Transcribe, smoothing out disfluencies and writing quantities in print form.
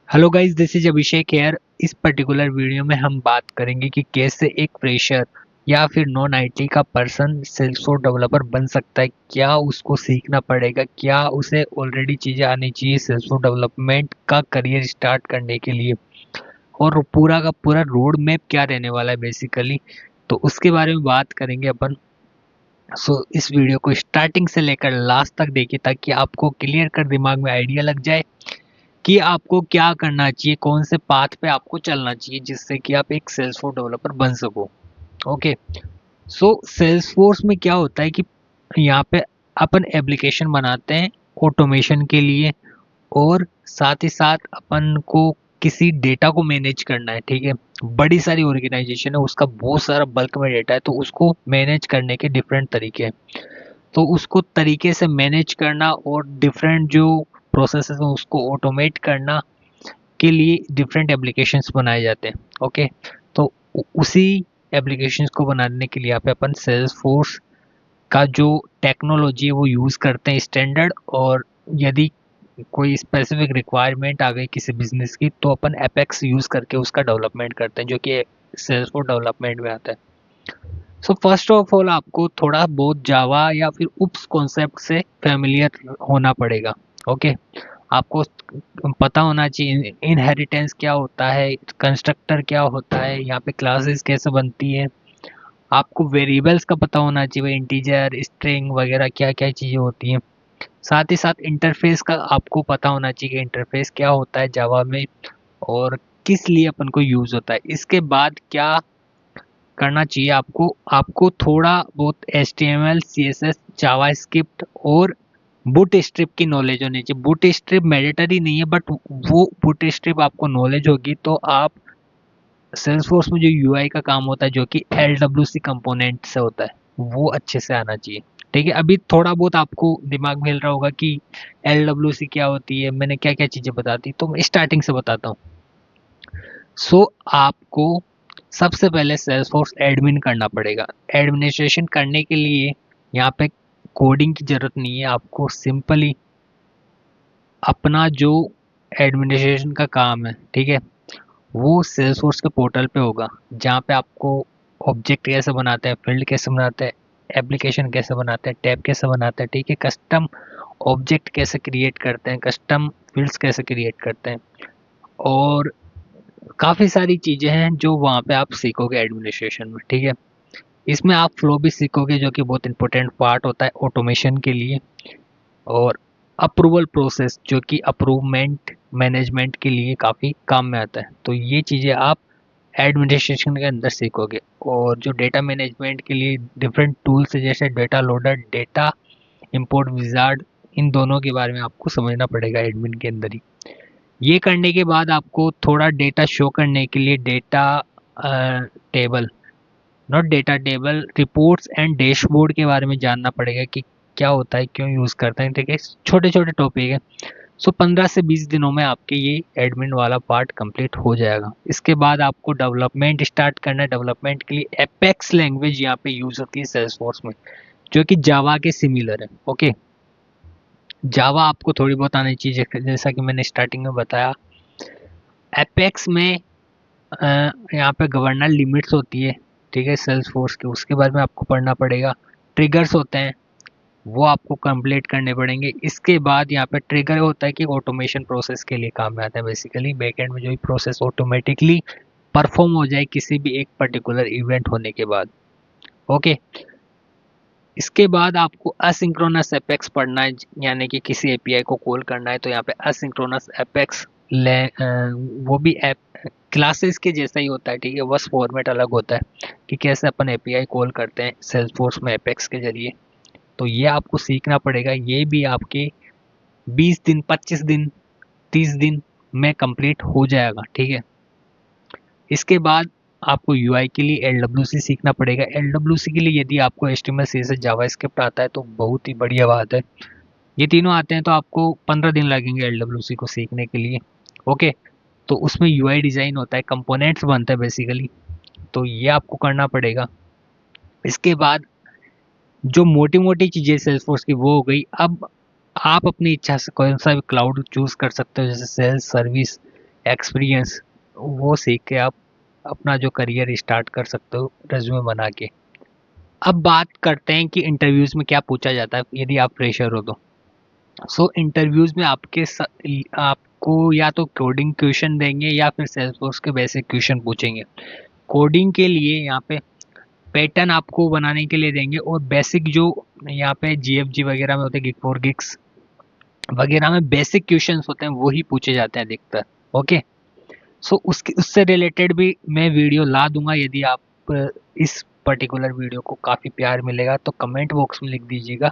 Hello guys, this is Abhishek here. इस particular video में हम बात करेंगे कि कैसे एक फ्रेशर या फिर नॉन आईटी का पर्सन सेल्सफोर्स डेवलपर बन सकता है। क्या उसको सीखना पड़ेगा, क्या उसे ऑलरेडी चीज़ें आनी चाहिए सेल्सफोर्स डेवलपमेंट का करियर स्टार्ट करने के लिए, और पूरा का पूरा रोड मैप क्या रहने वाला है बेसिकली। तो उसके बारे में बात करेंगे अपन। सो इस वीडियो को स्टार्टिंग से लेकर लास्ट तक देखिए ताकि आपको क्लियर कर दिमाग में आइडिया लग जाए कि आपको क्या करना चाहिए, कौन से पाथ पे आपको चलना चाहिए जिससे कि आप एक सेल्सफोर्स डेवलपर बन सको। ओके। सो सेल्सफोर्स में क्या होता है कि यहाँ पे अपन एप्लीकेशन बनाते हैं ऑटोमेशन के लिए, और साथ ही साथ अपन को किसी डेटा को मैनेज करना है। ठीक है, बड़ी सारी ऑर्गेनाइजेशन है, उसका बहुत सारा बल्क में डेटा है, तो उसको मैनेज करने के डिफरेंट तरीके हैं। तो उसको तरीके से मैनेज करना और डिफरेंट जो प्रोसेसेस हैं उसको ऑटोमेट करना के लिए डिफरेंट एप्लीकेशंस बनाए जाते हैं। ओके। तो उसी एप्लीकेशंस को बनाने के लिए यहाँ पे अपन सेल्स फोर्स का जो टेक्नोलॉजी है वो यूज़ करते हैं स्टैंडर्ड, और यदि कोई स्पेसिफिक रिक्वायरमेंट आ गई किसी बिजनेस की तो अपन एपेक्स यूज़ करके उसका डेवलपमेंट करते हैं, जो कि सेल्स फोर्स डेवलपमेंट में आता है। सो फर्स्ट ऑफ ऑल आपको थोड़ा बहुत जावा या फिर उप्स कॉन्सेप्ट से फेमिलियर होना पड़ेगा। ओके। आपको पता होना चाहिए इनहेरिटेंस क्या होता है, कंस्ट्रक्टर क्या होता है, यहाँ पे क्लासेस कैसे बनती है। आपको वेरिएबल्स का पता होना चाहिए, इंटीजर स्ट्रिंग वगैरह क्या क्या चीज़ें होती हैं। साथ ही साथ इंटरफेस का आपको पता होना चाहिए कि इंटरफेस क्या होता है जावा में और किस लिए अपन को यूज़ होता है। इसके बाद क्या करना चाहिए आपको, आपको थोड़ा बहुत HTML CSS जावास्क्रिप्ट और बूट स्ट्रिप की नॉलेज होनी चाहिए। बूट स्ट्रिप मैंडेटरी नहीं है, बट वो बूट स्ट्रिप आपको नॉलेज होगी तो आप सेल्सफोर्स में जो यूआई का काम होता है जो कि LWC कंपोनेंट से होता है वो अच्छे से आना चाहिए। ठीक है, अभी थोड़ा बहुत आपको दिमाग में हिल रहा होगा कि LWC क्या होती है, मैंने क्या क्या चीज़ें बता दी, तो मैं स्टार्टिंग से बताता हूँ। सो आपको सबसे पहले सेल्सफोर्स एडमिन करना पड़ेगा। एडमिनिस्ट्रेशन करने के लिए यहाँ पे कोडिंग की जरूरत नहीं है, आपको सिंपली अपना जो एडमिनिस्ट्रेशन का काम है, ठीक है, वो सेल्सफोर्स के पोर्टल पे होगा, जहाँ पे आपको ऑब्जेक्ट कैसे बनाते हैं, फील्ड कैसे बनाते हैं, एप्लीकेशन कैसे बनाते हैं, टैब कैसे बनाते हैं, ठीक है, कस्टम ऑब्जेक्ट कैसे क्रिएट करते हैं, कस्टम फील्ड्स कैसे क्रिएट करते हैं, और काफ़ी सारी चीज़ें हैं जो वहाँ पे आप सीखोगे एडमिनिस्ट्रेशन में। ठीक है, इसमें आप फ्लो भी सीखोगे जो कि बहुत इंपॉर्टेंट पार्ट होता है ऑटोमेशन के लिए, और अप्रूवल प्रोसेस जो कि अप्रूवमेंट मैनेजमेंट के लिए काफ़ी काम में आता है। तो ये चीज़ें आप एडमिनिस्ट्रेशन के अंदर सीखोगे। और जो डेटा मैनेजमेंट के लिए डिफरेंट टूल्स है जैसे data loader, data import wizard, इन दोनों के बारे में आपको समझना पड़ेगा एडमिन के अंदर ही। ये करने के बाद आपको थोड़ा डेटा शो करने के लिए data table, not data table, reports and dashboard के बारे में जानना पड़ेगा कि क्या होता है, क्यों यूज़ करते हैं। ठीक है, छोटे छोटे टॉपिक है। सो 15 से 20 दिनों में आपके ये एडमिन वाला पार्ट कंप्लीट हो जाएगा। इसके बाद आपको डेवलपमेंट स्टार्ट करना है। डेवलपमेंट के लिए एपेक्स लैंग्वेज यहाँ पे यूज़ होती है सेल्सफोर्स में, जो कि जावा के सिमिलर है। ओके, जावा आपको थोड़ी बहुत आनी चाहिए जैसा कि मैंने स्टार्टिंग में बताया। एपेक्स में यहाँ पे गवर्नर लिमिट्स होती है, ठीक है, सेल्स फोर्स के, उसके बारे में आपको पढ़ना पड़ेगा। ट्रिगर्स होते हैं, वो आपको कंप्लीट करने पड़ेंगे। इसके बाद यहाँ पे ट्रिगर होता है कि ऑटोमेशन प्रोसेस के लिए काम में आता है, बेसिकली बैकएंड में जो भी प्रोसेस ऑटोमेटिकली परफॉर्म हो जाए किसी भी एक पर्टिकुलर इवेंट होने के बाद। ओके। इसके बाद आपको असिंक्रोनस एपेक्स पढ़ना है, यानी कि किसी एपीआई को कॉल करना है तो यहाँ पे असिंक्रोनस एपेक्स वो भी ऐप क्लासेस के जैसा ही होता है। ठीक है, बस फॉर्मेट अलग होता है कि कैसे अपन एपीआई कॉल करते हैं सेल्सफोर्स में एपेक्स के जरिए। तो ये आपको सीखना पड़ेगा, ये भी आपके 20 दिन, 25 दिन, 30 दिन में कंप्लीट हो जाएगा। ठीक है, इसके बाद आपको यूआई के लिए LWC सीखना पड़ेगा। LWC के लिए यदि आपको HTML CSS जावास्क्रिप्ट आता है तो बहुत ही बढ़िया बात है। ये तीनों आते हैं तो आपको 15 दिन लगेंगे LWC को सीखने के लिए। ओके। तो उसमें यूआई डिज़ाइन होता है, कंपोनेंट्स बनते हैं बेसिकली, तो ये आपको करना पड़ेगा। इसके बाद जो मोटी मोटी चीज़ें सेल्सफोर्स की वो हो गई। अब आप अपनी इच्छा से कौन सा भी क्लाउड चूज कर सकते हो, जैसे सेल्स सर्विस, एक्सपीरियंस, वो सीख के आप अपना जो करियर स्टार्ट कर सकते हो रेज्यूमे बना के। अब बात करते हैं कि इंटरव्यूज में क्या पूछा जाता है यदि आप फ्रेशर हो तो। सो इंटरव्यूज में आपको या तो कोडिंग क्वेश्चन देंगे या फिर सेल्सफोर्स के बेसिक क्वेश्चन पूछेंगे। कोडिंग के लिए यहाँ पे पैटर्न आपको बनाने के लिए देंगे, और बेसिक जो यहाँ पे जीएफजी वगैरह में होते हैं, गिग फॉर गिग्स वगैरह में बेसिक क्वेश्चंस होते हैं, वही पूछे जाते हैं अधिकतर। ओके, सो उसके उससे रिलेटेड भी मैं वीडियो ला दूंगा। यदि आप इस पर्टिकुलर वीडियो को काफ़ी प्यार मिलेगा तो कमेंट बॉक्स में लिख दीजिएगा